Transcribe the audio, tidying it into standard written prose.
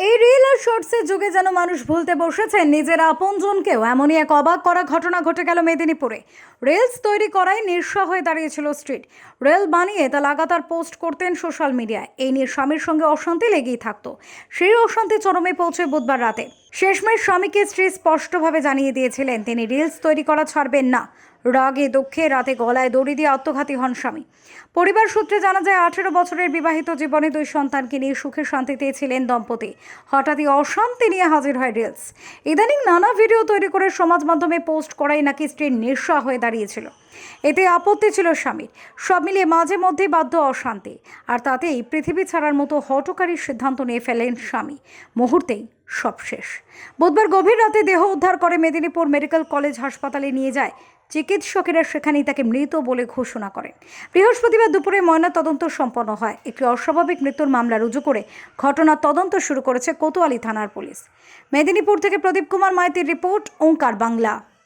এই রিল আর শর্টসের যুগে যেন মানুষ ভুলতে বসেছেন নিজের আপনজনকেও। এমনই এক অবাক করা ঘটনা ঘটে গেল মেদিনীপুরে। রিলস তৈরি করায় নিঃস্ব হয়ে দাঁড়িয়েছিল স্ট্রিট। রিল বানিয়ে তা লাগাতার পোস্ট করতেন সোশ্যাল মিডিয়ায়। এই নিয়ে স্বামীর সঙ্গে অশান্তি লেগেই থাকতো। সেই অশান্তি চরমে পৌঁছে বুধবার রাতে। শেষমেশ স্বামীকে স্ত্রী স্পষ্টভাবে জানিয়ে দিয়েছিলেন তিনি রিলস তৈরি করা ছাড়বেন না। রাগে দুঃখে রাতে গলায় দড়ি দিয়ে আত্মঘাতী হন স্বামী। পরিবার সূত্রে জানা যায় 18 বছরের বিবাহিত জীবনে 2 সন্তানকে নিয়ে সুখে শান্তিতে ছিলেন দম্পতি। হঠাৎই অশান্তি নিয়ে হাজির হয় রিলস। ইদানিং নানা ভিডিও তৈরি করে সমাজ মাধ্যমে পোস্ট করাই নাকি স্ত্রীর নিঃস্ব হয়ে দাঁড়িয়েছিল। এতে আপত্তি ছিল স্বামীর। সব মিলিয়ে মাঝে মধ্যে বাধ্য অশান্তি, আর তাতেই পৃথিবী ছাড়ার মতো হঠকারী সিদ্ধান্ত নিয়ে ফেলেন স্বামী। মুহূর্তেই সব শেষ। বুধবার গভীর রাতে দেহ উদ্ধার করে মেদিনীপুর মেডিকেল কলেজ হাসপাতালে নিয়ে যায়। চিকিৎসকেরা সেখানেই তাকে মৃত বলে ঘোষণা করেন। বৃহস্পতিবার দুপুরে ময়নাতদন্ত সম্পন্ন হয়। একটি অস্বাভাবিক মৃত্যুর মামলা রুজু করে ঘটনার তদন্ত শুরু করেছে কোতোয়ালি থানার পুলিশ। মেদিনীপুর থেকে প্রদীপ কুমার মাইতির রিপোর্ট, ওঙ্কার বাংলা।